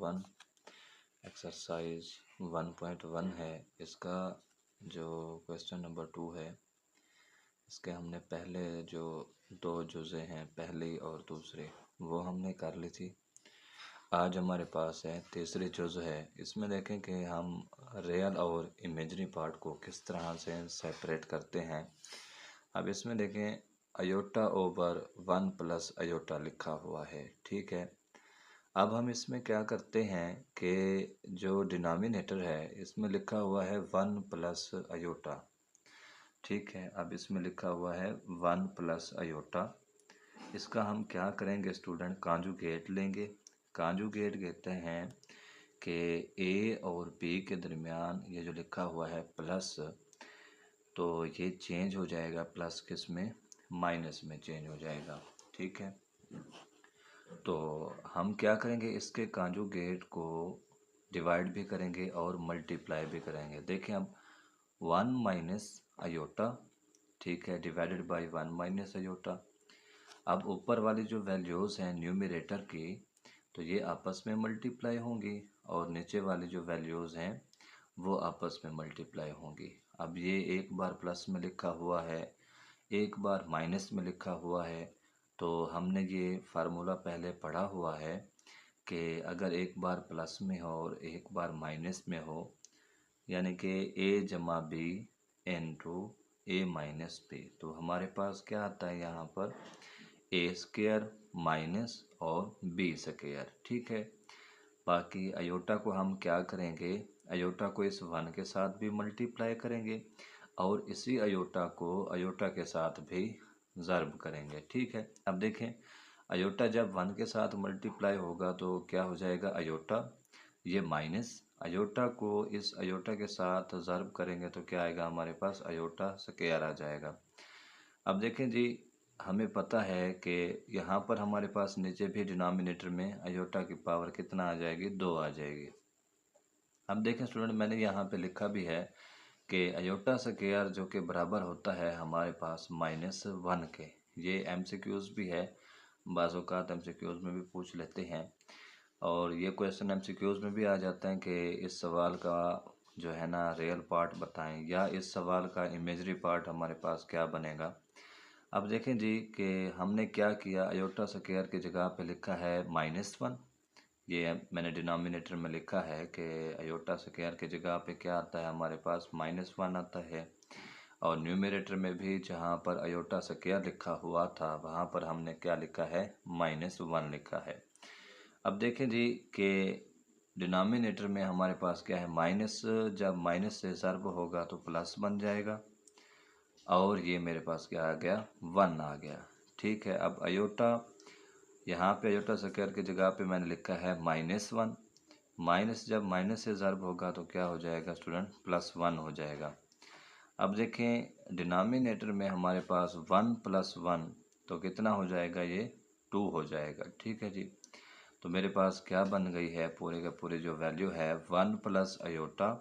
1 exercise 1.1 है। इसका जो क्वेश्चन नंबर 2 है, इसके हमने पहले जो दो जुज़े हैं, पहली और दूसरी, वो हमने कर ली थी। आज हमारे पास है तीसरी जुज़ है। इसमें देखें कि हम रियल और इमेजरी पार्ट को किस तरह से सेपरेट करते हैं। अब इसमें देखें अयोटा ओवर 1 प्लस अयोटा लिखा हुआ है, ठीक है। अब हम इसमें क्या करते हैं कि जो डिनोमिनेटर है इसमें लिखा हुआ है 1 प्लस अयोटा, ठीक है। अब इसमें लिखा हुआ है 1 प्लस अयोटा। इसका हम क्या करेंगे स्टूडेंट, कांजुगेट लेंगे। कांजुगेट कहते हैं कि ए और बी के दरमियान ये जो लिखा हुआ है प्लस, तो ये चेंज हो जाएगा प्लस किस में, माइनस में चेंज हो जाएगा, ठीक है। तो हम क्या करेंगे, इसके कांजुगेट को डिवाइड भी करेंगे और मल्टीप्लाई भी करेंगे। देखें अब 1 माइनस अयोटा, ठीक है, डिवाइडेड बाय 1 माइनस अयोटा। अब ऊपर वाली जो वैल्यूज़ हैं न्यूमरेटर की, तो ये आपस में मल्टीप्लाई होंगी और नीचे वाली जो वैल्यूज़ हैं वो आपस में मल्टीप्लाई होंगी। अब ये एक बार प्लस में लिखा हुआ है, एक बार माइनस में लिखा हुआ है, तो हमने ये फार्मूला पहले पढ़ा हुआ है कि अगर एक बार प्लस में हो और एक बार माइनस में हो, यानी कि ए जमा बी इंटू ए माइनस बी, तो हमारे पास क्या आता है यहाँ पर, ए स्क्वायर माइनस और बी स्क्वायर, ठीक है। बाकी अयोटा को हम क्या करेंगे, अयोटा को इस 1 के साथ भी मल्टीप्लाई करेंगे और इसी अयोटा को अयोटा के साथ भी ज़र्ब करेंगे, ठीक है। अब देखें अयोटा जब 1 के साथ मल्टीप्लाई होगा तो क्या हो जाएगा, अयोटा ये माइनस, अयोटा को इस अयोटा के साथ ज़र्ब करेंगे तो क्या आएगा हमारे पास, अयोटा स्क्वायर आ जाएगा। अब देखें जी, हमें पता है कि यहाँ पर हमारे पास नीचे भी डिनोमिनेटर में अयोटा की पावर कितना आ जाएगी, 2 आ जाएगी। अब देखें स्टूडेंट, मैंने यहाँ पे लिखा भी है कि अयोटा स्क्वायर जो कि बराबर होता है हमारे पास -1 के। ये एमसीक्यूज़ भी है, बाज़ औक़ात एमसीक्यूज़ में भी पूछ लेते हैं और ये क्वेश्चन एमसीक्यूज़ में भी आ जाते हैं कि इस सवाल का जो है ना रियल पार्ट बताएं या इस सवाल का इमेजरी पार्ट हमारे पास क्या बनेगा। अब देखें जी कि हमने क्या किया, अयोटा स्क्वायर की जगह पे लिखा है -1। ये मैंने डिनोमिनेटर में लिखा है कि अयोटा स्क्वायर की जगह पे क्या आता है हमारे पास, -1 आता है। और न्यूमरेटर में भी जहाँ पर अयोटा स्क्वायर लिखा हुआ था वहाँ पर हमने क्या लिखा है, -1 लिखा है। अब देखें जी कि डिनोमिनेटर में हमारे पास क्या है, माइनस, जब माइनस से ज़र्ब होगा तो प्लस बन जाएगा और ये मेरे पास क्या आ गया, 1 आ गया, ठीक है। अब अयोटा, यहाँ पे अयोटा स्क्वायर की जगह पे मैंने लिखा है -1, माइनस जब माइनस से ज़र्ब होगा तो क्या हो जाएगा स्टूडेंट, +1 हो जाएगा। अब देखें डिनोमिनेटर में हमारे पास 1 + 1 तो कितना हो जाएगा, ये 2 हो जाएगा, ठीक है जी। तो मेरे पास क्या बन गई है, पूरे का पूरे जो वैल्यू है 1 प्लस अयोटा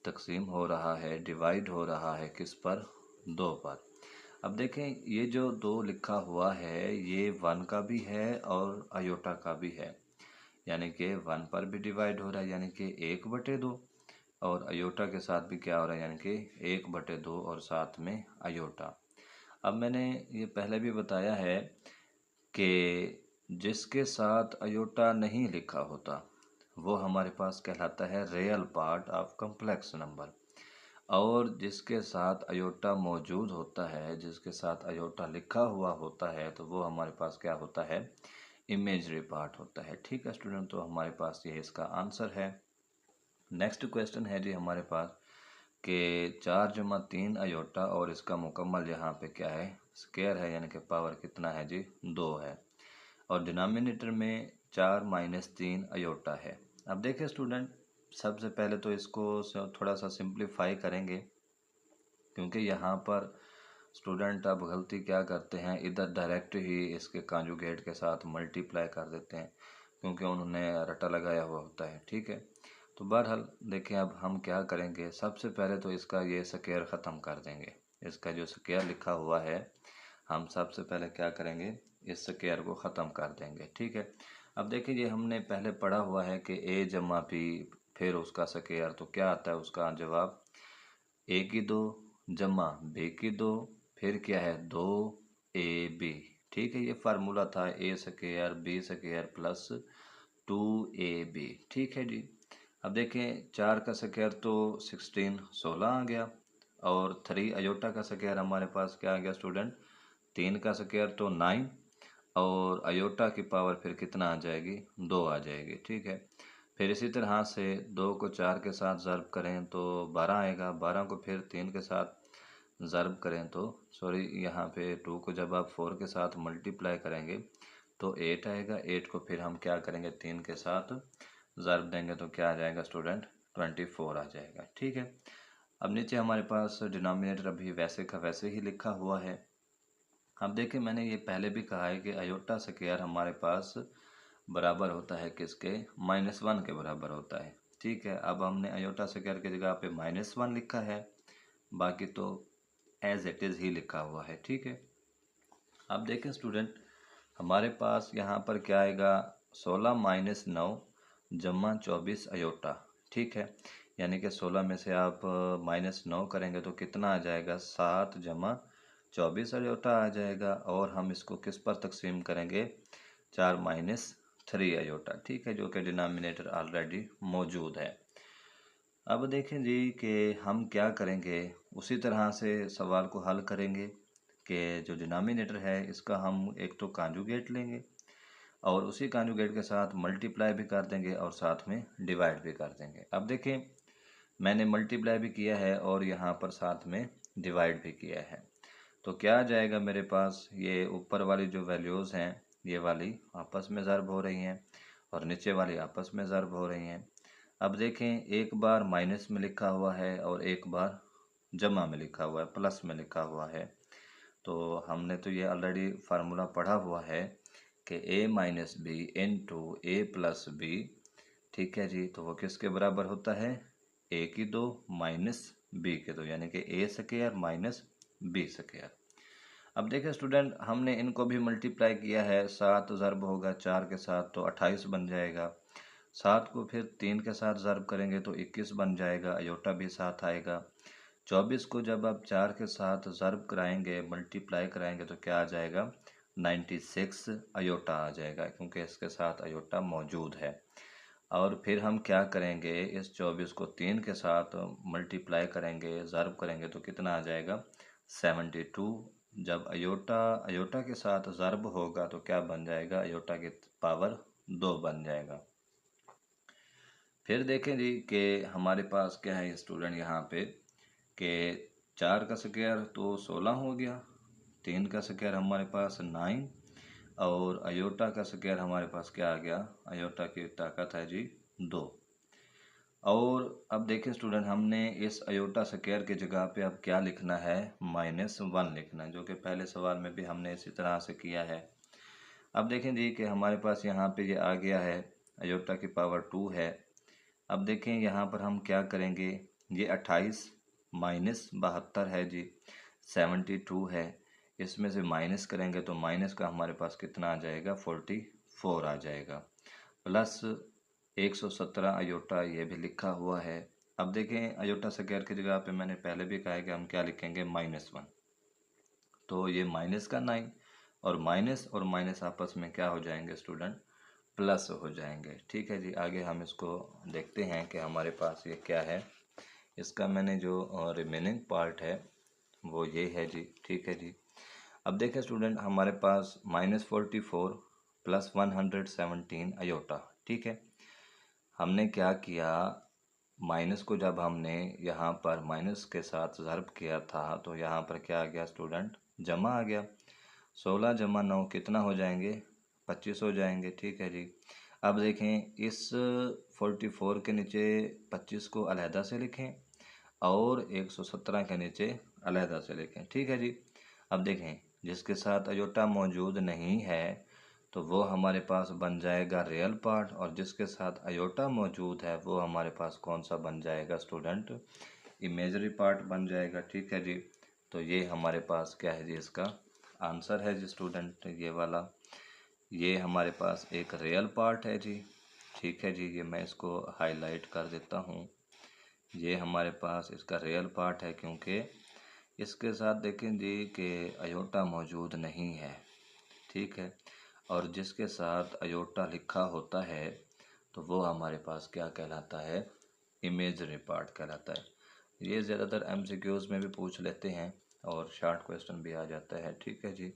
तकसीम हो रहा है, डिवाइड हो रहा है किस पर, 2 पर। अब देखें ये जो 2 लिखा हुआ है ये 1 का भी है और अयोटा का भी है, यानी कि 1 पर भी डिवाइड हो रहा है यानी कि 1/2 और अयोटा के साथ भी क्या हो रहा है, यानी कि 1/2 और साथ में अयोटा। अब मैंने ये पहले भी बताया है कि जिसके साथ अयोटा नहीं लिखा होता वो हमारे पास कहलाता है real part of complex number, और जिसके साथ अयोटा मौजूद होता है, जिसके साथ अयोटा लिखा हुआ होता है, तो वो हमारे पास क्या होता है, इमेजरी पार्ट होता है, ठीक है स्टूडेंट। तो हमारे पास ये इसका आंसर है। नेक्स्ट क्वेश्चन है जी हमारे पास कि 4 + 3 अयोटा और इसका मुकम्मल यहाँ पे क्या है, स्क्वायर है, यानी कि पावर कितना है जी, 2 है और डिनोमिनेटर में 4 - 3 अयोटा है। अब देखें स्टूडेंट, सबसे पहले तो इसको थोड़ा सा सिंप्लीफाई करेंगे, क्योंकि यहाँ पर स्टूडेंट अब गलती क्या करते हैं, इधर डायरेक्ट ही इसके कांजुगेट के साथ मल्टीप्लाई कर देते हैं क्योंकि उन्होंने रटा लगाया हुआ होता है, ठीक है। तो बहरहाल देखें अब हम क्या करेंगे, सबसे पहले तो इसका ये स्क्वायर ख़त्म कर देंगे। इसका जो स्क्वायर लिखा हुआ है हम सबसे पहले क्या करेंगे, इस स्क्वायर को ख़त्म कर देंगे, ठीक है। अब देखिए ये हमने पहले पढ़ा हुआ है कि ए जमा बी फिर उसका स्क्वायर, तो क्या आता है उसका जवाब ए की दो जमा बी की दो फिर क्या है दो ए बी। ठीक है, ये फार्मूला था A square B square plus 2ab। ठीक है जी। अब देखें 4 का स्क्वायर तो 16 आ गया, और 3 अयोटा का स्क्वायर हमारे पास क्या आ गया स्टूडेंट, 3 का स्क्वायर तो 9, और अयोटा की पावर फिर कितना आ जाएगी 2 आ जाएगी। ठीक है, फिर इसी तरह से 2 को 4 के साथ ज़र्ब करें तो 12 आएगा, 12 को फिर 3 के साथ ज़र्ब करें तो सॉरी यहाँ पे 2 को जब आप 4 के साथ मल्टीप्लाई करेंगे तो 8 आएगा, 8 को फिर हम क्या करेंगे 3 के साथ ज़र्ब देंगे तो क्या आ जाएगा स्टूडेंट 24 आ जाएगा। ठीक है, अब नीचे हमारे पास डिनोमिनेटर अभी वैसे का वैसे ही लिखा हुआ है। अब देखिए मैंने ये पहले भी कहा है कि अयोटा स्क्वायर हमारे पास बराबर होता है किसके, -1 के बराबर होता है। ठीक है, अब हमने अयोटा स्क्वायर की जगह पे -1 लिखा है, बाकी तो एज इट इज़ ही लिखा हुआ है। ठीक है, अब देखें स्टूडेंट हमारे पास यहाँ पर क्या आएगा 16 - 9 जमा 24 अयोटा। ठीक है, यानी कि 16 में से आप -9 करेंगे तो कितना आ जाएगा 7 जमा 24 अयोटा आ जाएगा, और हम इसको किस पर तकसीम करेंगे 4 - 3 अयोटा। ठीक है, जो कि डिनोमिनेटर ऑलरेडी मौजूद है। अब देखें जी कि हम क्या करेंगे, उसी तरह से सवाल को हल करेंगे कि जो डिनोमिनेटर है इसका हम एक तो कॉन्जुगेट लेंगे और उसी कॉन्जुगेट के साथ मल्टीप्लाई भी कर देंगे और साथ में डिवाइड भी कर देंगे। अब देखें मैंने मल्टीप्लाई भी किया है और यहाँ पर साथ में डिवाइड भी किया है, तो क्या आ जाएगा मेरे पास, ये ऊपर वाली जो वैल्यूज़ हैं ये वाली आपस में ज़र्ब हो रही हैं और नीचे वाली आपस में ज़र्ब हो रही हैं। अब देखें एक बार माइनस में लिखा हुआ है और एक बार जमा में लिखा हुआ है, प्लस में लिखा हुआ है, तो हमने तो ये ऑलरेडी फार्मूला पढ़ा हुआ है कि a - b into a plus b. ठीक है जी, तो वो किसके बराबर होता है a की 2 माइनस b के 2, यानी कि a square minus b square. अब देखिए स्टूडेंट हमने इनको भी मल्टीप्लाई किया है, 7 ज़र्ब होगा 4 के साथ तो 28 बन जाएगा, 7 को फिर 3 के साथ ज़र्ब करेंगे तो 21 बन जाएगा, अयोटा भी साथ आएगा। 24 को जब आप 4 के साथ ज़र्ब कराएंगे मल्टीप्लाई कराएंगे तो क्या आ जाएगा 96 अयोटा आ जाएगा, क्योंकि इसके साथ अयोटा मौजूद है। और फिर हम क्या करेंगे इस 24 को 3 के साथ मल्टीप्लाई करेंगे ज़र्ब करेंगे तो कितना आ जाएगा 72। जब अयोटा अयोटा के साथ ज़र्ब होगा तो क्या बन जाएगा अयोटा की पावर 2 बन जाएगा। फिर देखें जी कि हमारे पास क्या है स्टूडेंट यहाँ पे कि 4 का स्क्वायर तो 16 हो गया, 3 का स्क्वायर हमारे पास 9 और अयोटा का स्क्वायर हमारे पास क्या आ गया, अयोटा की ताकत है जी 2। और अब देखें स्टूडेंट हमने इस अयोटा स्क्वायर की जगह पे अब क्या लिखना है -1 लिखना है, जो कि पहले सवाल में भी हमने इसी तरह से किया है। अब देखें जी कि हमारे पास यहाँ पे ये आ गया है अयोटा की पावर 2 है। अब देखें यहाँ पर हम क्या करेंगे, ये 28 माइनस 72 है जी 72 है, इसमें से माइनस करेंगे तो माइनस का हमारे पास कितना आ जाएगा 44 आ जाएगा, प्लस 117 अयोटा ये भी लिखा हुआ है। अब देखें अयोटा स्क्वायर की जगह पे मैंने पहले भी कहा है कि हम क्या लिखेंगे -1, तो ये माइनस का 9 और माइनस आपस में क्या हो जाएंगे स्टूडेंट प्लस हो जाएंगे। ठीक है जी, आगे हम इसको देखते हैं कि हमारे पास ये क्या है। इसका मैंने जो रिमेनिंग पार्ट है वो ये है जी। ठीक है जी, अब देखें स्टूडेंट हमारे पास -44 प्लस 117 अयोटा। ठीक है, हमने क्या किया माइनस को जब हमने यहाँ पर माइनस के साथ ज़र्ब किया था तो यहाँ पर क्या आ गया स्टूडेंट जमा आ गया, 16 जमा 9 कितना हो जाएंगे 25 हो जाएंगे। ठीक है जी, अब देखें इस 44 के नीचे 25 को अलहदा से लिखें और 117 के नीचे अलहदा से लिखें। ठीक है जी, अब देखें जिसके साथ अयोटा मौजूद नहीं है तो वो हमारे पास बन जाएगा रियल पार्ट, और जिसके साथ अयोटा मौजूद है वो हमारे पास कौन सा बन जाएगा स्टूडेंट इमेजरी पार्ट बन जाएगा। ठीक है जी, तो ये हमारे पास क्या है जी इसका आंसर है जी स्टूडेंट ये वाला। ये हमारे पास एक रियल पार्ट है जी। ठीक है जी, ये मैं इसको हाईलाइट कर देता हूँ। ये हमारे पास इसका रियल पार्ट है, क्योंकि इसके साथ देखें जी कि अयोटा मौजूद नहीं है। ठीक है, और जिसके साथ अयोटा लिखा होता है तो वो हमारे पास क्या कहलाता है, इमेजरी पार्ट कहलाता है। ये ज़्यादातर एमसीक्यूज़ में भी पूछ लेते हैं और शॉर्ट क्वेश्चन भी आ जाता है। ठीक है जी,